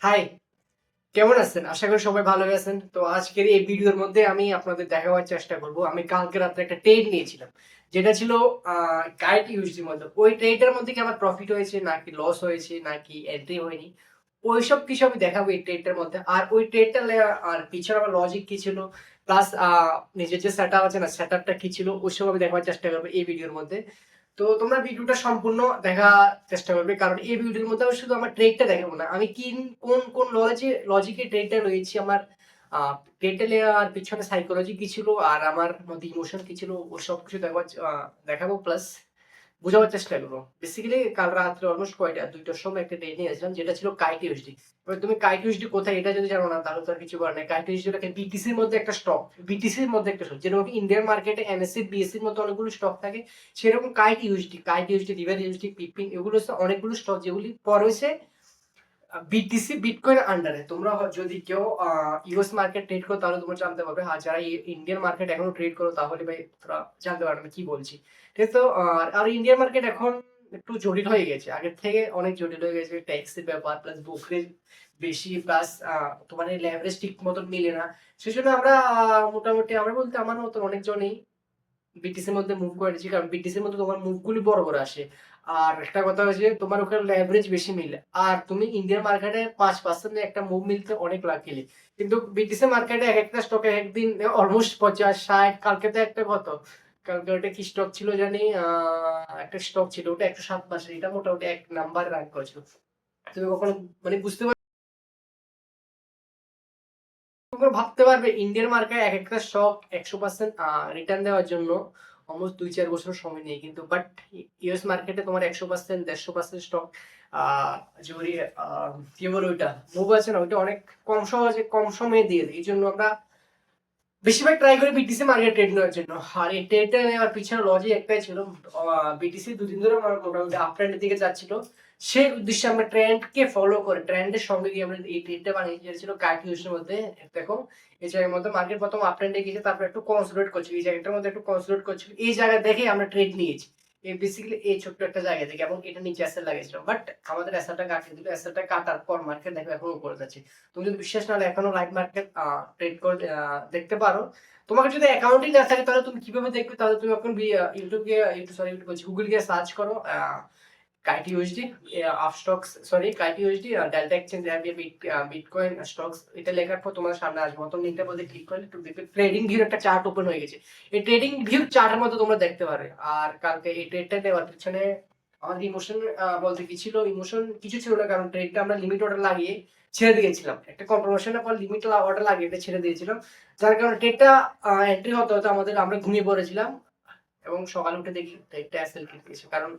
High, কেমন আছেন? আশা করি সবাই ভালো আছেন। তো আজকের এই ভিডিওর মধ্যে আমি আপনাদের দেখাবার চেষ্টা করব। আমি কালকে রাত্রে একটা ট্রেড নিয়েছিলাম। যেটা ছিল আ গাইড ইউএসডির মধ্যে। ওই ট্রেডটার মধ্যে কি আমার প্রফিট হয়েছে নাকি লস হয়েছে নাকি এন্ট্রি হয়নি, ওইসব কিছু আমি দেখাবো এই ট্রেডটার মধ্যে। আর ওই ট্রেডটা আর পিছনে আমার লজিক কি ছিল, প্লাস নিজের যে সেটআপ আছে না, সেটআপটা কি ছিল, ওইসব আমি দেখাবার চেষ্টা করব এই ভিডিওর মধ্যে। তো তোমরা ভিডিওটা সম্পূর্ণ দেখার চেষ্টা করবে, কারণ এই ভিডিওর মধ্যে আমি শুধু আমার ট্রেডটা দেখাবো না, আমি কোন লজিকে ট্রেডটা রয়েছি, আমার ট্রেডটা নেওয়ার পিছনে সাইকোলজি কি ছিল আর আমার মধ্যে ইমোশন কি ছিল, ও সব কিছু দেখাবো, প্লাস বোঝাবার চেষ্টা করবো। বেসিক্যালি কাল রাত্রে অলমোস্ট কয়টা ২টার সময় একটা ট্রেড নিয়েছিলাম, যেটা ছিল কাইট ইউএসডি। এবার তুমি কাইট ইউএসডি কোথায় এটা যদি জানো না, তাহলে তো আর কিছু করার নাই। কাইট ইউএসডি বিটিসির মধ্যে একটা স্টক, বিটিসির মধ্যে একটা স্টক, যেরকম ইন্ডিয়ান মার্কেটে এনএসসি বিএসসির মধ্যে অনেকগুলো স্টক থাকে, সেরকম kite USD, river USD, piping, এগুলো হচ্ছে অনেকগুলো স্টক যেগুলি পরে হচ্ছে বিটিসি বিটকয়েন আন্ডারে। তোমরা যদি কেউ ইউএস মার্কেট ট্রেড করো তাহলে তোমরা জানতে পারবে, আর যারা ইন্ডিয়ান মার্কেট এখনো ট্রেড করো তাহলে ভাই তোমরা জানতে পারবে আমি কি বলছি। ঠিক আছে? তো আর ইন্ডিয়ান মার্কেট এখন একটু জটিল হয়ে গেছে, আগের থেকে অনেক জটিল হয়ে গেছে। ট্যাক্সের ব্যাপার, প্লাস ব্রোকারেজ বেশি, প্লাস তোমার এই লেভারেজ ঠিক মতন মিলে না। সেজন্য আমরা মোটামুটি, আমরা বলতে আমার মতন অনেকজনই বিটিসির মধ্যে মুভ করেছি, কারণ বিটিসির মধ্যে তোমার মুভ গুলি বড় বড় আসে। আর একটা কথা হচ্ছে তোমার ওখানে লেভারেজ বেশি মিলে, আর তুমি ইন্ডিয়ান মার্কেটে 5% একটা মুভ মিলতে অনেক লাকিলি। কিন্তু বিটিসি মার্কেটে এক একটা স্টকে একদিন অলমোস্ট 50, 60, কালকে তো একটা কত, কালকে ওটা কি স্টক ছিল জানি, একটা স্টক ছিল ওটা 107 মাসে, এটা মোটামুটি এক নাম্বার রান করেছিল। তুমি কখনো মানে বুঝতে তোমরা ভাবতে পারবে ইন্ডিয়ান মার্কেটে এক একটা স্টক 100% রিটার্ন দেওয়ার জন্য অলমোস্ট 2-4 বছর সময় নেই, কিন্তু বাট ইউএস মার্কেটে তোমার 100%, 150% স্টক জরি কি বলে ওইটা মুভ আছে না, ওইটা অনেক কম সহজে কম সময়ে দিয়ে দেয়। এই জন্য আমরা বেশিরভাগ ট্রাই করি বিটিসি মার্কেট ট্রেড নেওয়ার জন্য। আর এই ট্রেডটা নেওয়ার পিছনে লজিক একটাই ছিল, বিটিসি দুদিন ধরে আমার মোটামুটি আপ ট্রেন্ডের দিকে যাচ্ছিল। সেই উদ্দেশ্যে আমরা ট্রেন্ডকে ফলো করে ট্রেন্ডের সঙ্গে গিয়ে আমরা এই ট্রেডটা বানিয়েছি, যেটা ছিল কাট ইউএসের মধ্যে। দেখো এই জায়গার মধ্যে মার্কেট প্রথম আপ ট্রেন্ডে গিয়েছে, তারপর একটু কনসোলিডেট করছিল, এই জায়গাটার মধ্যে একটু কনসোলিডেট করছিল, এই জায়গা দেখে আমরা ট্রেড নিয়েছি। এই বেসিক্যালি এই ছোট্ট একটা জায়গা থেকে, এবং এটা নিচে অ্যাসেট লাগিয়েছিলাম, বাট আমাদের অ্যাসেটটা কাটিয়ে দিল। অ্যাসেটটা কাটার পর মার্কেট দেখো এখন উপরে যাচ্ছে। তুমি যদি বিশ্বাস না হলে এখনো লাইভ মার্কেট ট্রেড করে দেখতে পারো। তোমাকে যদি অ্যাকাউন্টই না থাকে তাহলে তুমি কিভাবে দেখবে? তাহলে তুমি এখন ইউটিউব বলছি, গুগল গিয়ে সার্চ করো kite USD, Upstox, sorry kite USD, delta exchange bitcoin stocks, এটা লেখার পর তোমার সামনে আসবে, প্রথম লিংকটার মধ্যে ক্লিক করলে একটু দেখবে ট্রেডিং ভিউর একটা চার্ট ওপেন হয়ে গেছে। এই ট্রেডিং ভিউ চার্টের মধ্যে তোমরা দেখতে পারবে। আর কালকে এই ট্রেডটা নেওয়ার পিছনে আমাদের ইমোশন বলতে কি ছিল, ইমোশন কিছু ছিল না, কারণ ট্রেডটা আমরা লিমিট অর্ডার লাগিয়ে ছেড়ে দিয়েছিলাম, একটা কনফার্মেশনের পর লিমিট অর্ডার লাগিয়ে এটা ছেড়ে দিয়েছিলাম। যার কারণে ট্রেডটা এন্ট্রি হতে হতে আমাদের, আমরা ঘুমিয়ে পড়েছিলাম, এবং সকালে উঠে দেখি ট্রেডটা অ্যাসেল দিয়েছে। কারণ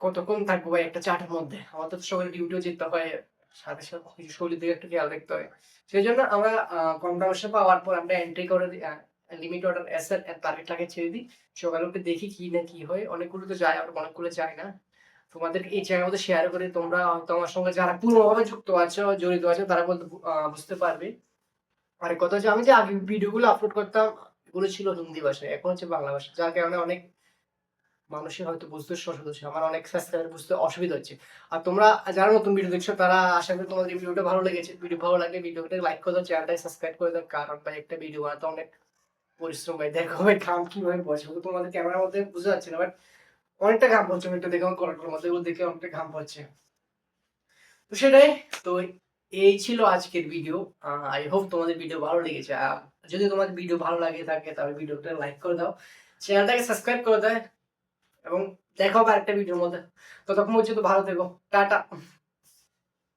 কতক্ষণ থাকবো ভাই একটা চার্টের মধ্যে, আমাদের তো সকালে ডিউটিও যেতে হয়, সাথে সাথে কিছু শরীরের দিকে একটু খেয়াল রাখতে হয়। সেই জন্য আমরা কনফার্মেশন পাওয়ার পর আমরা এন্ট্রি করে দিই, লিমিট অর্ডার অ্যাসেট টার্গেটটাকে ছেড়ে দিই। সকালে উঠে দেখি কি না কি হয়, অনেকগুলো তো যায়, আবার অনেকগুলো যায় না। তোমাদেরকে এই জায়গার মধ্যে শেয়ার করে তোমরা হয়তো আমার সঙ্গে যারা পুরোভাবে যুক্ত আছো, জড়িত আছো, তারা বলতে বুঝতে পারবে। আর কথা হচ্ছে, আমি যে আগে ভিডিওগুলো আপলোড করতাম এগুলো ছিল হিন্দি ভাষায়, এখন হচ্ছে বাংলা ভাষা, যার কারণে অনেক মানুষের হয়তো বুঝতে সমস্যা হচ্ছে, আমার অনেক সাবস্ক্রাইবার বুঝতে অসুবিধা হচ্ছে। আর তোমরা যারা নতুন ভিডিও দেখছো তারা, আশা করি তোমাদের এই ভিডিওটা ভালো লেগেছে। ভিডিও ভালো লাগলে ভিডিওটা লাইক করে দাও, চ্যানেলটাকে সাবস্ক্রাইব করে দাও, কারণ ভাই একটা ভিডিও বানাতে অনেক পরিশ্রম ভাই। দেখো ভাই ঘাম কিভাবে পড়ছে, তোমাদের ক্যামেরার মধ্যে বুঝতে পারছি না, বাট অনেকটা ঘাম পড়ছে। আমি একটা দেখে আমার কলার মধ্যে, এগুলো দেখে অনেকটা ঘাম পড়ছে। তো সেটাই। তো এই ছিল আজকের ভিডিও। আই হোপ তোমাদের ভিডিও ভালো লেগেছে। যদি তোমাদের ভিডিও ভালো লাগে থাকে তাহলে ভিডিওটা লাইক করে দাও, চ্যানেলটাকে সাবস্ক্রাইব করে দাও, এবং দেখা হবে আরেকটা ভিডিওর মধ্যে। ততক্ষণ পর্যন্ত ভালো থেকো। টাটা।